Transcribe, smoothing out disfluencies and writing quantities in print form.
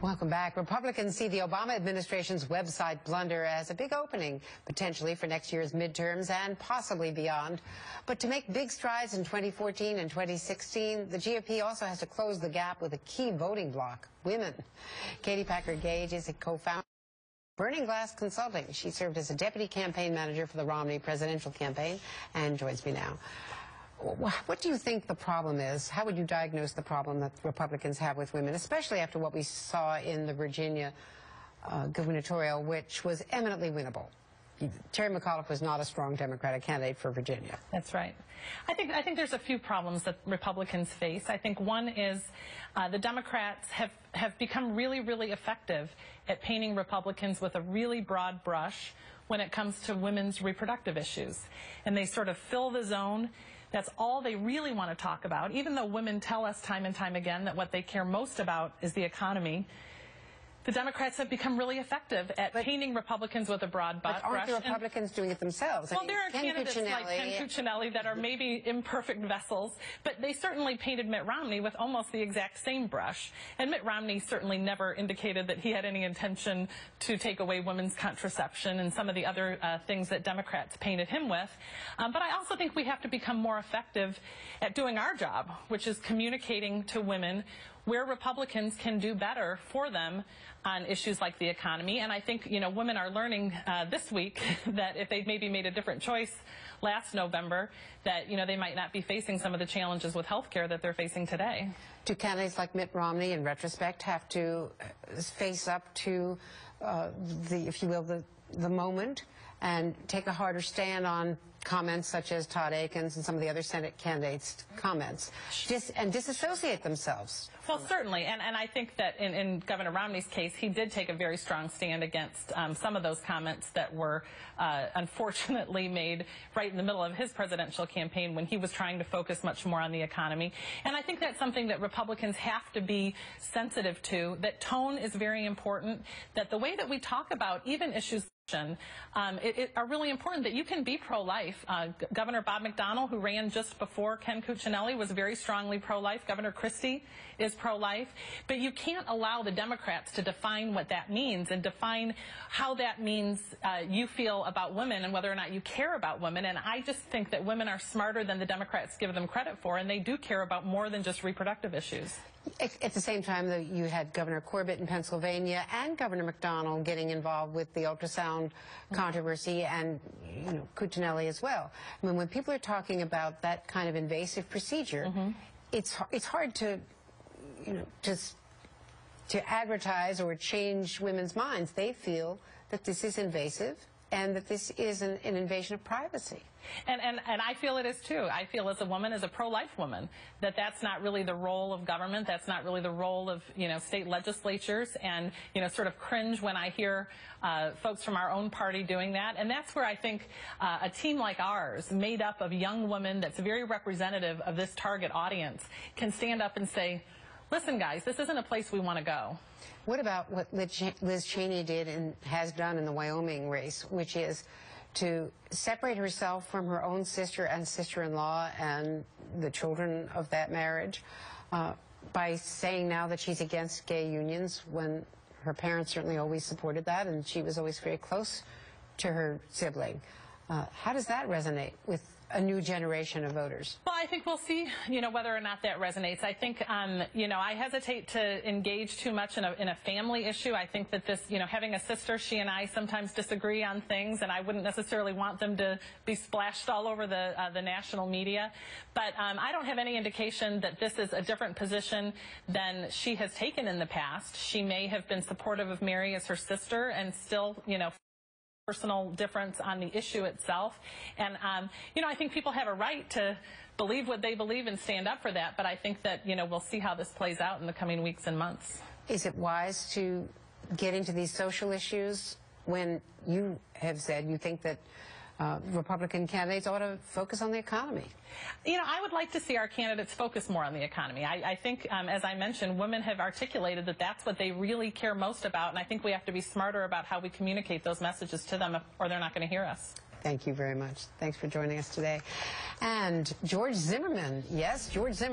Welcome back. Republicans see the Obama administration's website blunder as a big opening, potentially for next year's midterms and possibly beyond. But to make big strides in 2014 and 2016, the GOP also has to close the gap with a key voting bloc, women. Katie Packer-Gage is a co-founder of Burning Glass Consulting. She served as a deputy campaign manager for the Romney presidential campaign and joins me now. What do you think the problem is? How would you diagnose the problem that Republicans have with women, especially after what we saw in the Virginia gubernatorial, which was eminently winnable? Terry McAuliffe was not a strong Democratic candidate for Virginia. That's right. I think there's a few problems that Republicans face. I think one is the Democrats have become really, really effective at painting Republicans with a really broad brush when it comes to women's reproductive issues. And they sort of fill the zone. That's all they really want to talk about, even though women tell us time and time again that what they care most about is the economy. The Democrats have become really effective at painting Republicans with a broad brush. But aren't the Republicans doing it themselves? Well, there are candidates like Ken Cuccinelli that are maybe imperfect vessels, but they certainly painted Mitt Romney with almost the exact same brush. And Mitt Romney certainly never indicated that he had any intention to take away women's contraception and some of the other things that Democrats painted him with. But I also think we have to become more effective at doing our job, which is communicating to women where Republicans can do better for them on issues like the economy. And I think, women are learning this week that if they'd maybe made a different choice last November, that, they might not be facing some of the challenges with health care that they're facing today. Do candidates like Mitt Romney, in retrospect, have to face up to if you will, the moment and take a harder stand on comments such as Todd Akins and some of the other Senate candidates' comments, and disassociate themselves? Well, certainly, and I think that in Governor Romney's case, he did take a very strong stand against some of those comments that were unfortunately made right in the middle of his presidential campaign when he was trying to focus much more on the economy. And I think that's something that Republicans have to be sensitive to, that tone is very important, that the way that we talk about even issues are really important, that you can be pro-life. Governor Bob McDonnell, who ran just before Ken Cuccinelli, was very strongly pro-life. Governor Christie is pro-life. But you can't allow the Democrats to define what that means and define how that means you feel about women and whether or not you care about women. And I just think that women are smarter than the Democrats give them credit for, and they do care about more than just reproductive issues. At the same time, though, you had Governor Corbett in Pennsylvania and Governor McDonnell getting involved with the ultrasound controversy, and Cuccinelli as well. I mean, when people are talking about that kind of invasive procedure, it's hard to to advertise or change women's minds. They feel that this is invasive and that this is an invasion of privacy. And I feel it is too. I feel as a woman, as a pro-life woman, that that's not really the role of government. That's not really the role of, state legislatures, and, sort of cringe when I hear folks from our own party doing that. And that's where I think a team like ours, made up of young women that's very representative of this target audience, can stand up and say, listen, guys, this isn't a place we want to go. What about what Liz Cheney did and has done in the Wyoming race, which is to separate herself from her own sister and sister-in-law and the children of that marriage by saying now that she's against gay unions, when her parents certainly always supported that and she was always very close to her sibling? How does that resonate with a new generation of voters? Well, I think we'll see, whether or not that resonates. I think, I hesitate to engage too much in a family issue. I think that this, having a sister, she and I sometimes disagree on things, and I wouldn't necessarily want them to be splashed all over the national media. But I don't have any indication that this is a different position than she has taken in the past. She may have been supportive of Mary as her sister and still, personal difference on the issue itself. And, I think people have a right to believe what they believe and stand up for that, but I think that, we'll see how this plays out in the coming weeks and months. Is it wise to get into these social issues when you have said you think that Republican candidates ought to focus on the economy? I would like to see our candidates focus more on the economy. I think, as I mentioned, women have articulated that that's what they really care most about, and I think we have to be smarter about how we communicate those messages to them, or they're not going to hear us. Thank you very much. Thanks for joining us today. And George Zimmerman. Yes, George Zimmerman.